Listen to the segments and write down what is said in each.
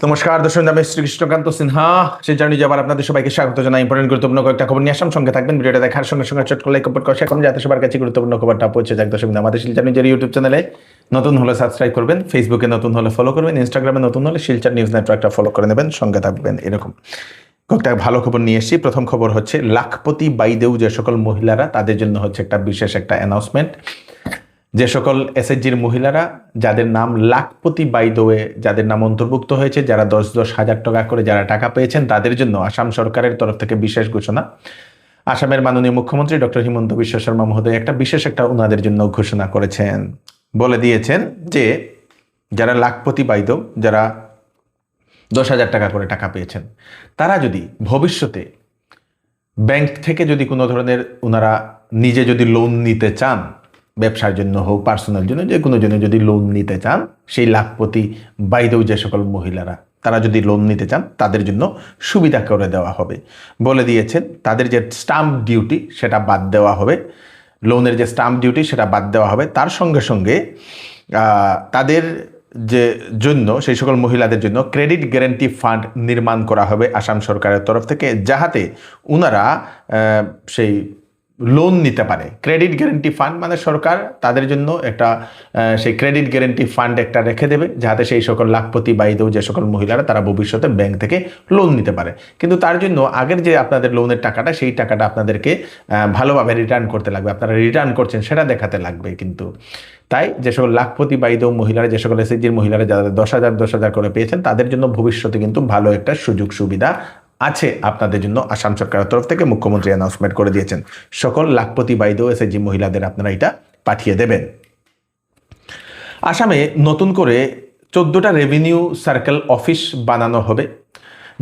নমস্কার দর্শক, আমি শ্রী কৃষ্ণকান্ত সিনহা। সেই জার্নি যাবার আপনাদের সবাইকে স্বাগত জানাই। ইম্পর্টেন্ট গুরুত্বপূর্ণ কয়েকটা খবর নিয়ে আসলাম, সঙ্গে থাকবেন। ভিডিওটা দেখার সঙ্গে সঙ্গে চট করে লাইক কমেন্ট করে শেয়ার করুন, যাতে সবার কাছে গুরুত্বপূর্ণ খবরটা পৌঁছে যায়। দর্শক, আমাদের শিলচর নিজের ইউটিউব চ্যানেলে নতুন হলে সাবস্ক্রাইব করবেন, ফেসবুকে নতুন হলে ফলো করবেন, ইনস্টাগ্রামে নতুন হলে শিলচর নিউজ নেটওয়ার্কটা ফলো করে নেবেন, সঙ্গে থাকবেন। এরকম কয়েকটা ভালো খবর নিয়ে এসেছি। প্রথম খবর হচ্ছে লাখপতি বাইদেউ যে সকল মহিলারা, তাদের জন্য হচ্ছে একটা বিশেষ একটা অ্যানাউন্সমেন্ট। যে সকল এসএইচজির মহিলারা যাদের নাম লাখপতি বাইদোয়ে, যাদের নাম অন্তর্ভুক্ত হয়েছে, যারা 10-10 হাজার টাকা করে যারা টাকা পেয়েছেন, তাদের জন্য আসাম সরকারের তরফ থেকে বিশেষ ঘোষণা। আসামের মাননীয় মুখ্যমন্ত্রী ডক্টর হিমন্ত বিশ্ব শর্মা মহোদয় একটা বিশেষ একটা ওনাদের জন্য ঘোষণা করেছেন। বলে দিয়েছেন যে যারা লাখপতি বাইদো, যারা 10,000 টাকা করে টাকা পেয়েছেন, তারা যদি ভবিষ্যতে ব্যাংক থেকে যদি কোনো ধরনের ওনারা নিজে যদি লোন নিতে চান, ব্যবসার জন্য হোক, পার্সোনাল জন্য, যে কোনো জন্য যদি লোন নিতে চান, সেই লাখপতি বাইদেও যে সকল মহিলারা তারা যদি লোন নিতে চান, তাদের জন্য সুবিধা করে দেওয়া হবে। বলে দিয়েছেন তাদের যে স্টাম্প ডিউটি সেটা বাদ দেওয়া হবে, লোনের যে স্টাম্প ডিউটি সেটা বাদ দেওয়া হবে। তার সঙ্গে সঙ্গে তাদের যে জন্য, সেই সকল মহিলাদের জন্য ক্রেডিট গ্যারান্টি ফান্ড নির্মাণ করা হবে আসাম সরকারের তরফ থেকে, যাহাতে ওনারা সেই লোন নিতে পারে। ক্রেডিট গ্যারান্টি ফান্ড মানে সরকার তাদের জন্য একটা সেই ক্রেডিট গ্যারান্টি ফান্ড একটা রেখে দেবে, যাতে সেই সকল লাখপতি বাইদেও যে সকল মহিলারা তারা ভবিষ্যতে ব্যাংক থেকে লোন নিতে পারে। কিন্তু তার জন্য আগের যে আপনাদের লোনের টাকাটা, সেই টাকাটা আপনাদেরকে ভালোভাবে রিটার্ন করতে লাগবে, আপনারা রিটার্ন করছেন সেটা দেখাতে লাগবে। কিন্তু তাই যে সকল লাখপতি বাইদেও মহিলারা, যে সকল এসএইচজির মহিলারা যারা 10,000 করে পেয়েছেন, তাদের জন্য ভবিষ্যতে কিন্তু ভালো একটা সুযোগ সুবিধা আছে আপনাদের জন্য। আসাম সরকারের তরফ থেকে মুখ্যমন্ত্রী অ্যানাউন্সমেন্ট করে দিয়েছেন, সকল লাখপতি বাইদেও এসএইচজি মহিলাদের আপনারা এটা পাঠিয়ে দেবেন। আসামে নতুন করে 14টা রেভিনিউ সার্কেল অফিস বানানো হবে।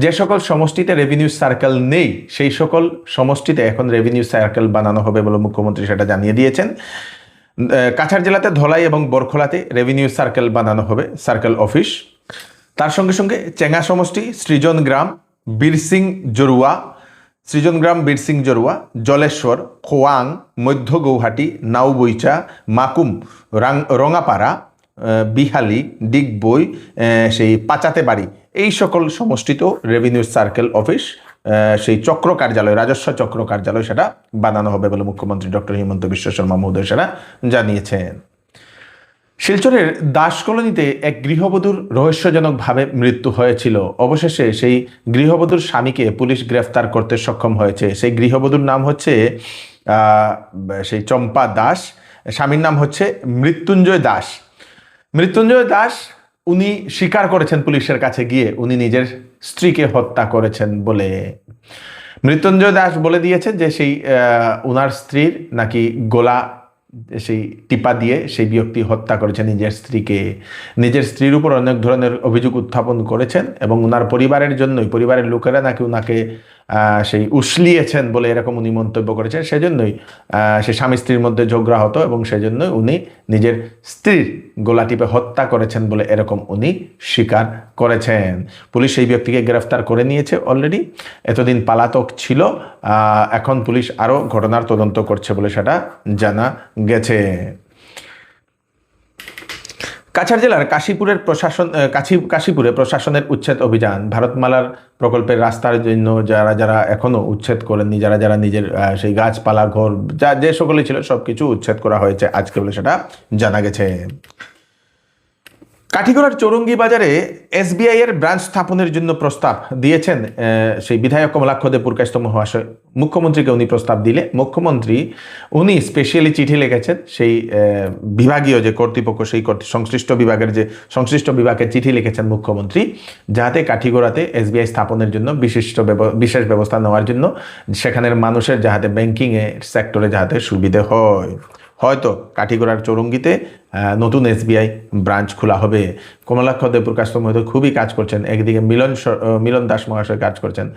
যে সকল সমষ্টিতে রেভিনিউ সার্কেল নেই, সেই সকল সমষ্টিতে এখন রেভিনিউ সার্কেল বানানো হবে বলে মুখ্যমন্ত্রী সেটা জানিয়ে দিয়েছেন। কাছাড় জেলাতে ধলাই এবং বরখোলাতে রেভিনিউ সার্কেল বানানো হবে, সার্কেল অফিস। তার সঙ্গে সঙ্গে চেঙ্গা সমষ্টি, সৃজন গ্রাম, বীরসিং জরুয়া, সৃজনগ্রাম, বীরসিং জরুয়া, জলেশ্বর, খোয়াং, মধ্য গৌহাটি, নাওবইচা, মাকুম, রঙাপাড়া, বিহালি, ডিগবই, সেই পাচাতে বাড়ি, এই সকল সমষ্টিতেও রেভিনিউ সার্কেল অফিস, সেই চক্র কার্যালয়, রাজস্ব চক্র কার্যালয় সেটা বানানো হবে বলে মুখ্যমন্ত্রী ডক্টর হিমন্ত বিশ্ব শর্মা মহোদয় সেটা জানিয়েছেন। শিলচরের দাস কলোনিতে এক গৃহবধূর রহস্যজনকভাবে মৃত্যু হয়েছিল। অবশেষে সেই গৃহবধূর স্বামীকে পুলিশ গ্রেফতার করতে সক্ষম হয়েছে। সেই গৃহবধূর নাম হচ্ছে সেই চম্পা দাস, স্বামীর নাম হচ্ছে মৃত্যুঞ্জয় দাস। মৃত্যুঞ্জয় দাস উনি স্বীকার করেছেন পুলিশের কাছে গিয়ে উনি নিজের স্ত্রীকে হত্যা করেছেন বলে। মৃত্যুঞ্জয় দাস বলে দিয়েছেন যে সেই ওনার স্ত্রীর নাকি গলা সেই টিপা দিয়ে সেই ব্যক্তি হত্যা করেছেন নিজের স্ত্রীকে। নিজের স্ত্রীর উপর অনেক ধরনের অভিযোগ উত্থাপন করেছেন এবং ওনার পরিবারের জন্যই, পরিবারের লোকেরা নাকি ওনাকে সেই উস্লিয়েছেন বলে এরকম উনি মন্তব্য করেছেন। সেজন্যই সে স্বামী স্ত্রীর মধ্যে ঝগড়া হতো এবং সেজন্যই উনি নিজের স্ত্রীর গলা টিপে হত্যা করেছেন বলে এরকম উনি স্বীকার করেছেন। পুলিশ সেই ব্যক্তিকে গ্রেফতার করে নিয়েছে অলরেডি। এতদিন পালাতক ছিল, এখন পুলিশ আরও ঘটনার তদন্ত করছে বলে সেটা জানা গেছে। কাছাড় জেলার কাশীপুরে প্রশাসনের উচ্ছেদ অভিযান। ভারতমালার প্রকল্পের রাস্তার জন্য যারা যারা এখনো উচ্ছেদ করেননি, যারা যারা নিজের সেই গাছপালা, ঘর, যে সকলে ছিল, সবকিছু উচ্ছেদ করা হয়েছে আজকে বলে সেটা জানা গেছে। কাঠিগড়ার চৌরঙ্গি বাজারে এসবিআই এর ব্রাঞ্চ স্থাপনের জন্য প্রস্তাব দিয়েছেন সেই বিধায়ক কমলাক্ষ দেবপুরকায়স্থ মহাশয়। মুখ্যমন্ত্রীকে উনি প্রস্তাব দিলে মুখ্যমন্ত্রী উনি স্পেশালি চিঠি লিখেছেন সেই বিভাগীয় যে কর্তৃপক্ষ, সেই সংশ্লিষ্ট বিভাগের চিঠি লিখেছেন মুখ্যমন্ত্রী, যাতে কাঠিগড়াতে এসবিআই স্থাপনের জন্য বিশেষ ব্যবস্থা নেওয়ার জন্য, সেখানের মানুষের যাতে ব্যাংকিং সেক্টরে যাতে সুবিধে হয়। হয়তো কাঠিগড়ার চৌরঙ্গিতে নতুন এসবিআই ব্রাঞ্চ খোলা হবে। কমলাক্ষ দেবপুরকায়স্থ মহোদয় খুবই কাজ করছেন, একদিকে মিলন দাস মহাশয় কাজ করছেন।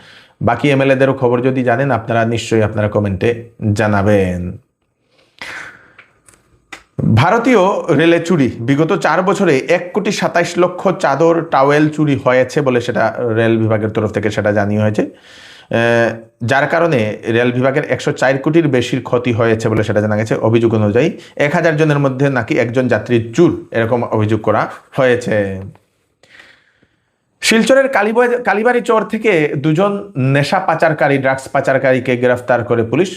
বাকি এমএলএদেরও খবর যদি জানেন আপনারা নিশ্চয়ই আপনারা কমেন্টে জানাবেন। ভারতীয় রেলে চুরি, বিগত 4 বছরে 1,27,00,000 চাদর, টাওয়েল চুরি হয়েছে বলে সেটা রেল বিভাগের তরফ থেকে সেটা জানিয়ে হয়েছে। যার কারণে রেল বিভাগের 104 কোটির বেশির ক্ষতি হয়েছে বলে সেটা জানা গেছে। অভিযোগ অনুযায়ী 1000 জনের মধ্যে নাকি একজন যাত্রী চুর, এরকম অভিযোগ করা হয়েছে। শিলচরের কালীবাড়ি চর থেকে দুজন নেশা পাচারকারী ড্রাগস পাচারকারীকে গ্রেফতার করে পুলিশ।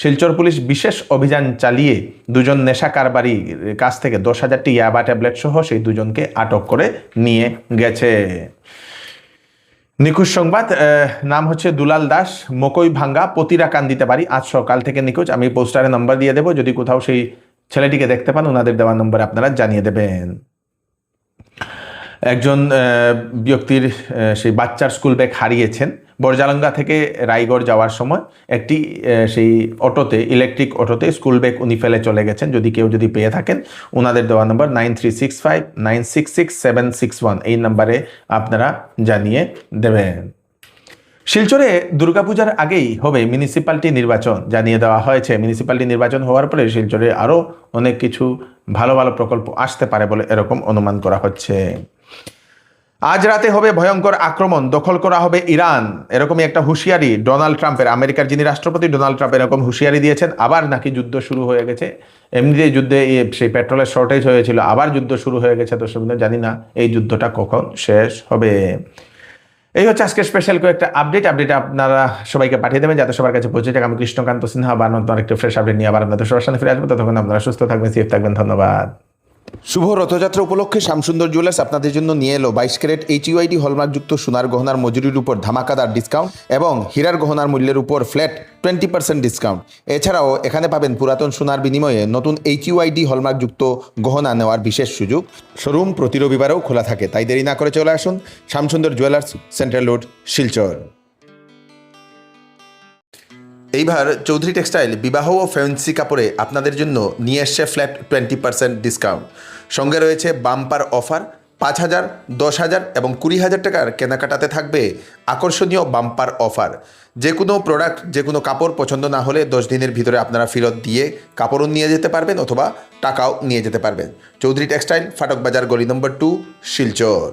শিলচর পুলিশ বিশেষ অভিযান চালিয়ে দুজন নেশা কারবারির কাছ থেকে 10,000টি ইয়াবা ট্যাবলেট সহ সেই দুজনকে আটক করে নিয়ে গেছে। নিখোঁজ সংবাদ, নাম হচ্ছে দুলাল দাস, মকই ভাঙ্গা, পতিরাকান্দিতে বাড়ি, আজ সকাল থেকে নিখোঁজ। আমি পোস্টারে নাম্বার দিয়ে দেবো, যদি কোথাও সেই ছেলেটিকে দেখতে পান ওনাদের দেওয়া নম্বরে আপনারা জানিয়ে দেবেন। একজন ব্যক্তির সেই বাচ্চার স্কুল ব্যাগ হারিয়েছেন। বরজালাঙ্গা থেকে রায়গড় যাওয়ার সময় একটি সেই অটোতে, ইলেকট্রিক অটোতে স্কুল ব্যাগ উনি ফেলে চলে গেছেন। যদি কেউ পেয়ে থাকেন ওনাদের দেওয়া নম্বর 9365966761, এই নাম্বারে আপনারা জানিয়ে দেবেন। শিলচরে দুর্গাপূজার আগেই হবে মিউনিসিপ্যালিটি নির্বাচন, জানিয়ে দেওয়া হয়েছে। মিউনিসিপ্যালিটি নির্বাচন হওয়ার পরে শিলচরে আরও অনেক কিছু ভালো ভালো প্রকল্প আসতে পারে বলে এরকম অনুমান করা হচ্ছে। আজ রাতে হবে ভয়ঙ্কর আক্রমণ, দখল করা হবে ইরান, এরকমই একটা হুঁশিয়ারি ডোনাল্ড ট্রাম্পের। আমেরিকার যিনি রাষ্ট্রপতি ডোনাল্ড ট্রাম্প এরকম হুঁশিয়ারি দিয়েছেন। আবার নাকি যুদ্ধ শুরু হয়ে গেছে, এমনিতেই যুদ্ধে সেই পেট্রোলের শর্টেজ হয়েছিল, আবার যুদ্ধ শুরু হয়ে গেছে। তো সেগুলো জানি না এই যুদ্ধটা কখন শেষ হবে। এই হচ্ছে আজকে স্পেশাল কয়েকটা আপডেট আপনারা সবাইকে পাঠিয়ে দেবেন যাতে সবার কাছে পৌঁছে যায়। আমি কৃষ্ণকান্ত সিনহা আবার নতুন আরেকটা ফ্রেশ আপডেট নিয়ে আবার আপনাদের সবার সামনে ফিরে আসবো। ততক্ষণ আপনারা সুস্থ থাকবেন, সেফ থাকবেন। ধন্যবাদ। শুভ রথযাত্রা উপলক্ষে শ্যামসুন্দর জুয়েলার্স আপনাদের জন্য নিয়ে এলো 22 ক্যারেট HUID হলমার্কযুক্ত সোনার গহনার মজুরির উপর ধামাকাদার ডিসকাউন্ট এবং হীরার গহনার মূল্যের উপর ফ্ল্যাট 20% ডিসকাউন্ট। এছাড়াও এখানে পাবেন পুরাতন সোনার বিনিময়ে নতুন HUID হলমার্কযুক্ত গহনা নেওয়ার বিশেষ সুযোগ। শোরুম প্রতি রবিবারেও খোলা থাকে, তাই দেরি না করে চলে আসুন Shyamsundar jewellers, central road, Silchar. এইবার চৌধুরী টেক্সটাইল বিবাহ ও ফ্যান্সি কাপড়ে আপনাদের জন্য নিয়ে এসছে ফ্ল্যাট 20% ডিসকাউন্ট। সঙ্গে রয়েছে বাম্পার অফার। 5,000, 10,000 এবং 20,000 টাকার কেনাকাটাতে থাকবে আকর্ষণীয় বাম্পার অফার। যে কোনো প্রোডাক্ট, যে কোনো কাপড় পছন্দ না হলে 10 দিনের ভিতরে আপনারা ফেরত দিয়ে কাপড়ও নিয়ে যেতে পারবেন অথবা টাকাও নিয়ে যেতে পারবেন। চৌধুরী টেক্সটাইল, ফাটক বাজার, গলি নম্বর 2, শিলচর।